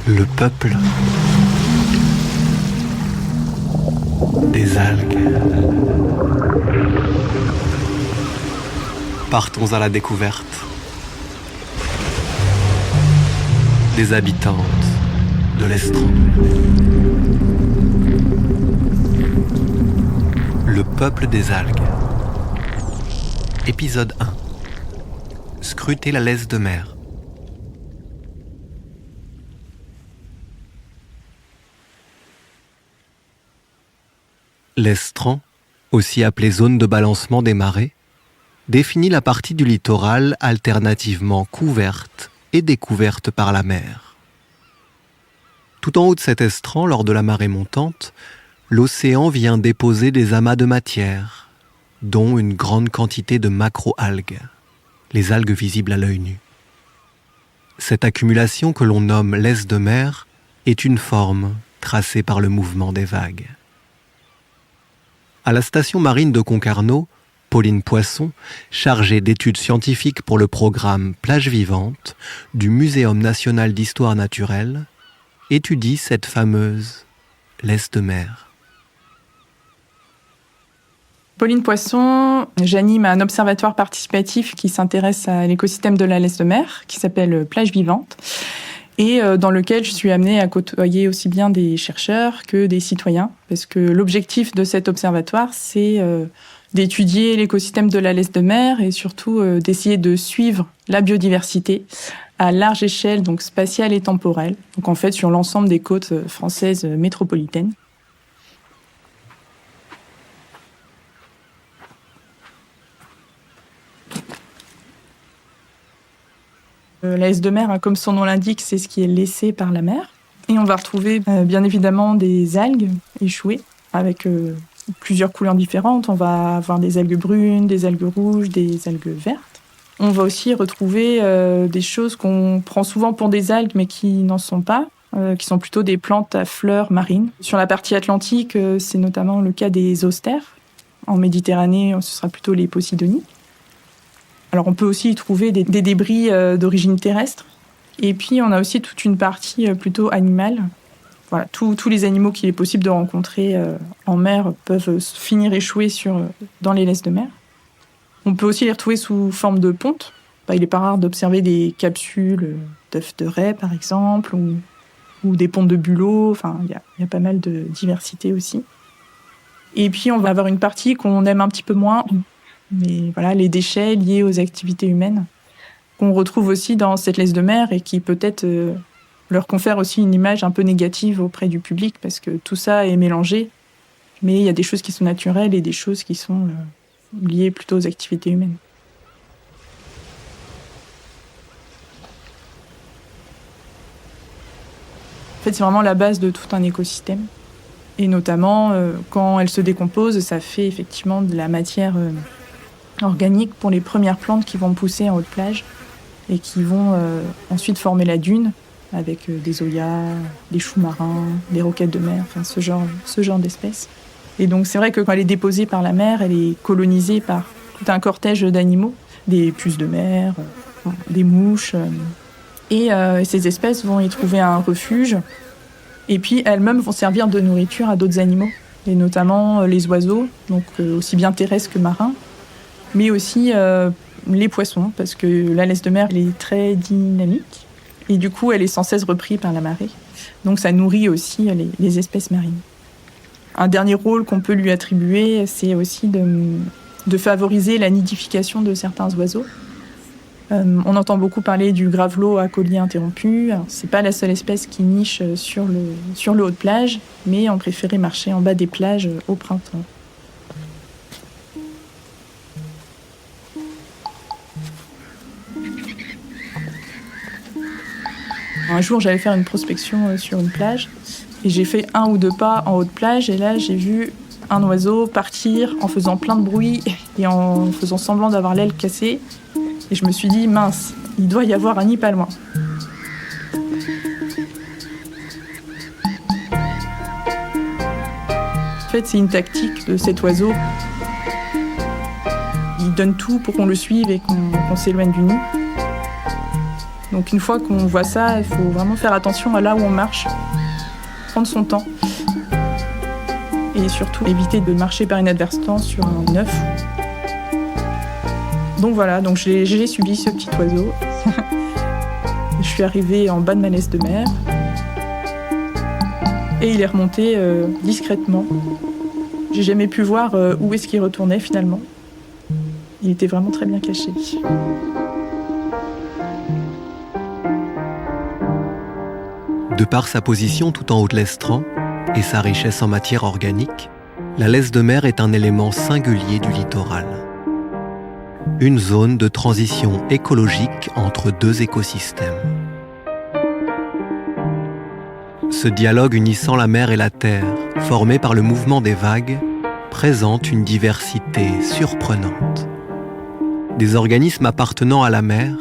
Le peuple des algues. Partons à la découverte des habitantes de l'Estran. Le peuple des algues. Épisode 1. Scruter la laisse de mer. L'Estran, aussi appelée zone de balancement des marées, définit la partie du littoral alternativement couverte et découverte par la mer. Tout en haut de cet estran, lors de la marée montante, l'océan vient déposer des amas de matière, dont une grande quantité de macro-algues, les algues visibles à l'œil nu. Cette accumulation que l'on nomme laisse de mer est une forme tracée par le mouvement des vagues. À la station marine de Concarneau, Pauline Poisson, chargée d'études scientifiques pour le programme Plage Vivante du Muséum national d'histoire naturelle, étudie cette fameuse laisse de mer. Pauline Poisson, j'anime un observatoire participatif qui s'intéresse à l'écosystème de la laisse de mer, qui s'appelle Plage Vivante, et dans lequel je suis amenée à côtoyer aussi bien des chercheurs que des citoyens, parce que l'objectif de cet observatoire, c'est d'étudier l'écosystème de la laisse de mer et surtout d'essayer de suivre la biodiversité à large échelle, donc spatiale et temporelle, donc en fait sur l'ensemble des côtes françaises métropolitaines. La laisse de mer, comme son nom l'indique, c'est ce qui est laissé par la mer. Et on va retrouver bien évidemment des algues échouées avec plusieurs couleurs différentes. On va avoir des algues brunes, des algues rouges, des algues vertes. On va aussi retrouver des choses qu'on prend souvent pour des algues mais qui n'en sont pas, qui sont plutôt des plantes à fleurs marines. Sur la partie atlantique, c'est notamment le cas des austères. En Méditerranée, ce sera plutôt les posidonies. Alors on peut aussi y trouver des débris d'origine terrestre. Et puis on a aussi toute une partie plutôt animale. Voilà, tous les animaux qu'il est possible de rencontrer en mer peuvent finir échoués dans les laisses de mer. On peut aussi les retrouver sous forme de pontes. Il n'est pas rare d'observer des capsules d'œufs de raie par exemple, ou des pontes de bulots. Enfin, il y a pas mal de diversité aussi. Et puis on va avoir une partie qu'on aime un petit peu moins. Mais voilà, les déchets liés aux activités humaines qu'on retrouve aussi dans cette laisse de mer et qui peut-être leur confère aussi une image un peu négative auprès du public parce que tout ça est mélangé, mais il y a des choses qui sont naturelles et des choses qui sont liées plutôt aux activités humaines. En fait, c'est vraiment la base de tout un écosystème. Et notamment, quand elle se décompose, ça fait effectivement de la matière organique pour les premières plantes qui vont pousser en haute plage et qui vont ensuite former la dune avec des zoyas, des choux marins, des roquettes de mer, enfin ce genre d'espèces. Et donc c'est vrai que quand elle est déposée par la mer, elle est colonisée par tout un cortège d'animaux, des puces de mer, des mouches. Et ces espèces vont y trouver un refuge. Et puis elles-mêmes vont servir de nourriture à d'autres animaux, et notamment les oiseaux, donc aussi bien terrestres que marins, mais aussi les poissons, parce que la laisse de mer elle est très dynamique, et du coup elle est sans cesse reprise par la marée. Donc ça nourrit aussi les espèces marines. Un dernier rôle qu'on peut lui attribuer, c'est aussi de favoriser la nidification de certains oiseaux. On entend beaucoup parler du gravelot à collier interrompu. Alors, c'est pas la seule espèce qui niche sur le haut de plage, mais on préférait marcher en bas des plages au printemps. Un jour, j'allais faire une prospection sur une plage et j'ai fait 1 ou 2 pas en haut de plage et là, j'ai vu un oiseau partir en faisant plein de bruit et en faisant semblant d'avoir l'aile cassée. Et je me suis dit, mince, il doit y avoir un nid pas loin. En fait, c'est une tactique de cet oiseau. Il donne tout pour qu'on le suive et qu'on s'éloigne du nid. Donc une fois qu'on voit ça, il faut vraiment faire attention à là où on marche, prendre son temps et surtout éviter de marcher par inadvertance sur un œuf. Donc voilà, donc j'ai subi ce petit oiseau. Je suis arrivée en bas de ma laisse de mer et il est remonté discrètement. J'ai jamais pu voir où est-ce qu'il retournait finalement. Il était vraiment très bien caché. De par sa position tout en haut de l'estran et sa richesse en matière organique, la laisse de mer est un élément singulier du littoral. Une zone de transition écologique entre deux écosystèmes. Ce dialogue unissant la mer et la terre, formé par le mouvement des vagues, présente une diversité surprenante. Des organismes appartenant à la mer,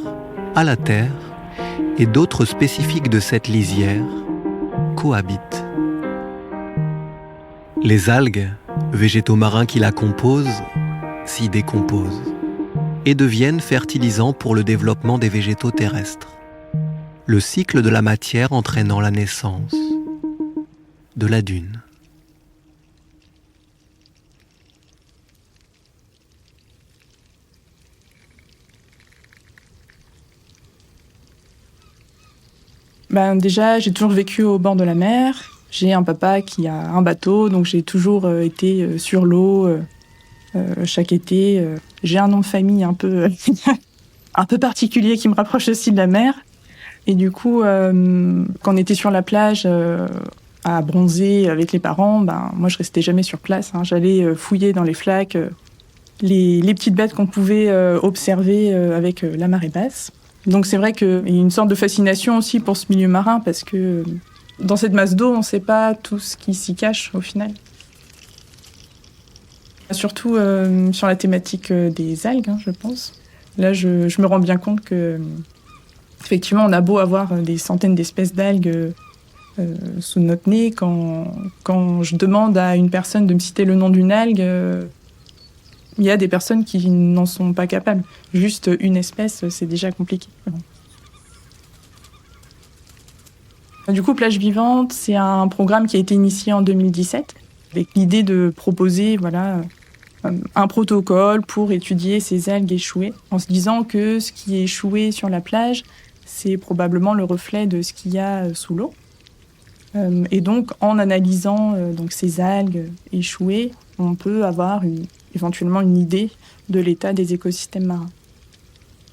à la terre, et d'autres spécifiques de cette lisière cohabitent. Les algues, végétaux marins qui la composent, s'y décomposent et deviennent fertilisants pour le développement des végétaux terrestres. Le cycle de la matière entraînant la naissance de la dune. Déjà, j'ai toujours vécu au bord de la mer. J'ai un papa qui a un bateau, donc j'ai toujours été sur l'eau chaque été. J'ai un nom de famille un peu particulier qui me rapproche aussi de la mer. Et du coup, quand on était sur la plage à bronzer avec les parents, moi je restais jamais sur place. J'allais fouiller dans les flaques les petites bêtes qu'on pouvait observer avec la marée basse. Donc c'est vrai qu'il y a une sorte de fascination aussi pour ce milieu marin parce que dans cette masse d'eau, on ne sait pas tout ce qui s'y cache au final. Surtout sur la thématique des algues, je pense. Là, je me rends bien compte que effectivement, on a beau avoir des centaines d'espèces d'algues sous notre nez, quand je demande à une personne de me citer le nom d'une algue, il y a des personnes qui n'en sont pas capables. Juste une espèce, c'est déjà compliqué. Du coup, Plage Vivante, c'est un programme qui a été initié en 2017 avec l'idée de proposer un protocole pour étudier ces algues échouées, en se disant que ce qui est échoué sur la plage, c'est probablement le reflet de ce qu'il y a sous l'eau. Et donc, en analysant ces algues échouées, on peut avoir éventuellement une idée de l'état des écosystèmes marins.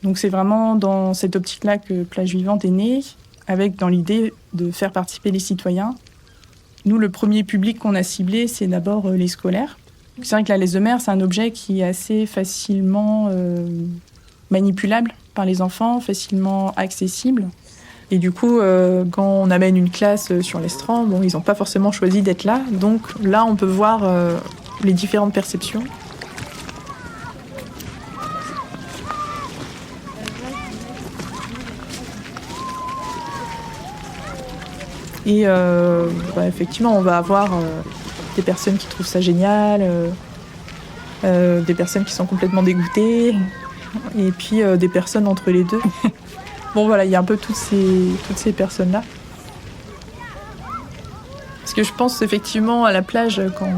Donc c'est vraiment dans cette optique-là que Plage Vivante est née, avec dans l'idée de faire participer les citoyens. Nous, le premier public qu'on a ciblé, c'est d'abord les scolaires. C'est vrai que la laisse de mer, c'est un objet qui est assez facilement manipulable par les enfants, facilement accessible. Et du coup, quand on amène une classe sur l'estran, ils n'ont pas forcément choisi d'être là. Donc là, on peut voir les différentes perceptions. Et effectivement, on va avoir des personnes qui trouvent ça génial, des personnes qui sont complètement dégoûtées, et puis des personnes entre les deux. Il y a un peu toutes ces personnes-là. Parce que je pense effectivement à la plage, quand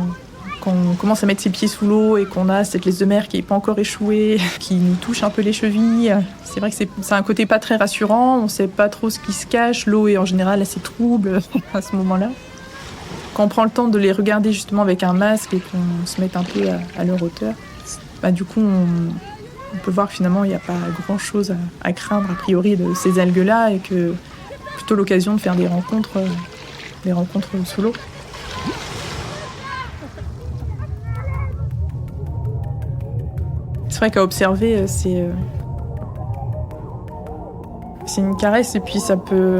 on commence à mettre ses pieds sous l'eau et qu'on a cette laisse de mer qui n'est pas encore échouée, qui nous touche un peu les chevilles, c'est vrai que c'est un côté pas très rassurant, on ne sait pas trop ce qui se cache, l'eau est en général assez trouble à ce moment-là. Quand on prend le temps de les regarder justement avec un masque et qu'on se mette un peu à leur hauteur, du coup on peut voir que finalement il n'y a pas grand-chose à craindre a priori de ces algues-là et que plutôt l'occasion de faire des rencontres sous l'eau. C'est vrai qu'à observer, c'est une caresse et puis ça peut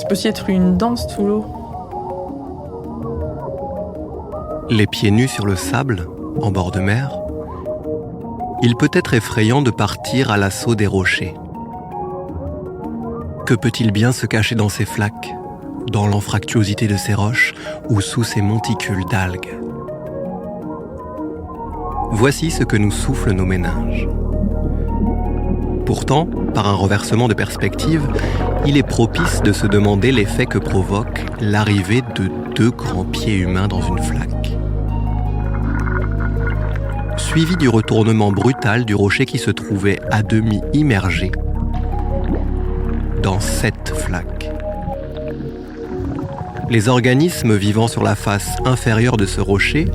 aussi être une danse sous l'eau. Les pieds nus sur le sable, en bord de mer, il peut être effrayant de partir à l'assaut des rochers. Que peut-il bien se cacher dans ces flaques, dans l'anfractuosité de ces roches ou sous ces monticules d'algues ? Voici ce que nous soufflent nos méninges. Pourtant, par un renversement de perspective, il est propice de se demander l'effet que provoque l'arrivée de 2 grands pieds humains dans une flaque. Suivi du retournement brutal du rocher qui se trouvait à demi immergé dans cette flaque. Les organismes vivant sur la face inférieure de ce rocher,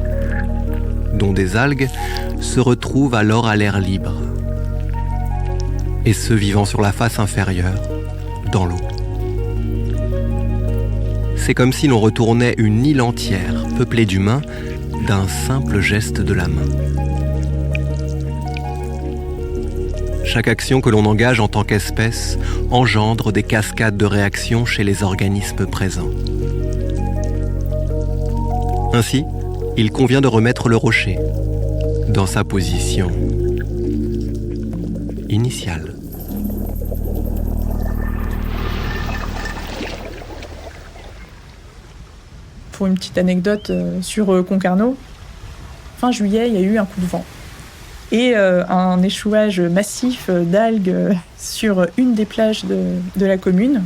dont des algues, se retrouvent alors à l'air libre. Et ceux vivant sur la face inférieure, dans l'eau. C'est comme si l'on retournait une île entière, peuplée d'humains, d'un simple geste de la main. Chaque action que l'on engage en tant qu'espèce engendre des cascades de réactions chez les organismes présents. Ainsi, il convient de remettre le rocher dans sa position initiale. Pour une petite anecdote sur Concarneau, fin juillet, il y a eu un coup de vent et un échouage massif d'algues sur une des plages de la commune.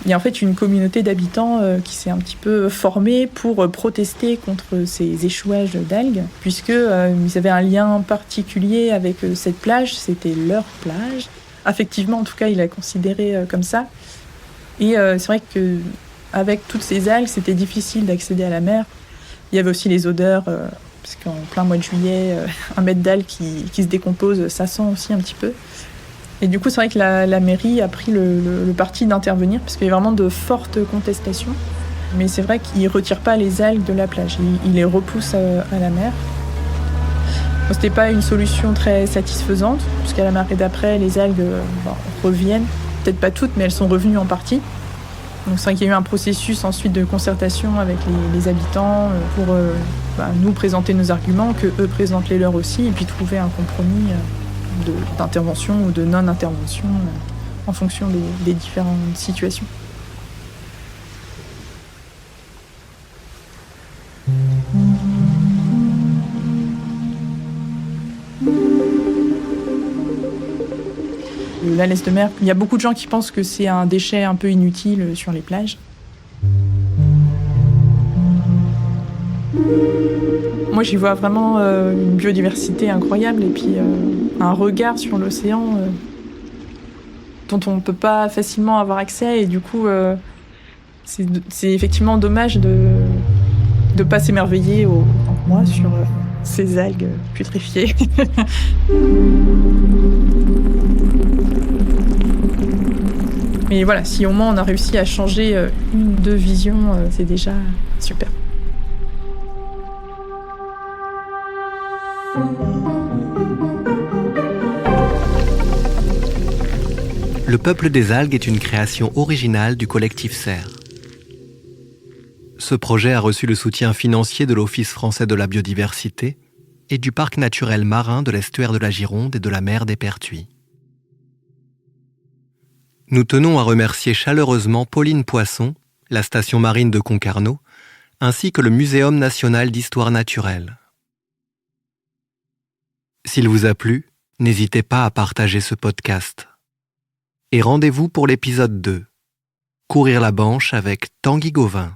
Il y a en fait une communauté d'habitants qui s'est un petit peu formée pour protester contre ces échouages d'algues, puisque ils avaient un lien particulier avec cette plage, c'était leur plage. Affectivement, en tout cas, il l'a considéré comme ça. Et c'est vrai que avec toutes ces algues, c'était difficile d'accéder à la mer. Il y avait aussi les odeurs, parce qu'en plein mois de juillet, un mètre d'algues qui se décompose, ça sent aussi un petit peu. Et du coup, c'est vrai que la mairie a pris le parti d'intervenir, parce qu'il y a vraiment de fortes contestations. Mais c'est vrai qu'ils ne retirent pas les algues de la plage, ils les repoussent à la mer. Bon, ce n'était pas une solution très satisfaisante, puisqu'à la marée d'après, les algues reviennent. Peut-être pas toutes, mais elles sont revenues en partie. Donc c'est vrai qu'il y a eu un processus ensuite de concertation avec les habitants pour nous présenter nos arguments, que eux présentent les leurs aussi, et puis trouver un compromis d'intervention ou de non-intervention en fonction des différentes situations. La laisse de mer, il y a beaucoup de gens qui pensent que c'est un déchet un peu inutile sur les plages. Moi, j'y vois vraiment une biodiversité incroyable et puis un regard sur l'océan dont on ne peut pas facilement avoir accès. Et du coup, c'est effectivement dommage de ne pas s'émerveiller autant que moi sur ces algues putréfiées. Mais voilà, si au moins on a réussi à changer une ou deux visions, c'est déjà super. Le peuple des algues est une création originale du collectif Serre. Ce projet a reçu le soutien financier de l'Office français de la biodiversité et du parc naturel marin de l'estuaire de la Gironde et de la mer des Pertuis. Nous tenons à remercier chaleureusement Pauline Poisson, la station marine de Concarneau, ainsi que le Muséum national d'histoire naturelle. S'il vous a plu, n'hésitez pas à partager ce podcast. Et rendez-vous pour l'épisode 2, Courir la Banche avec Tanguy Gauvin.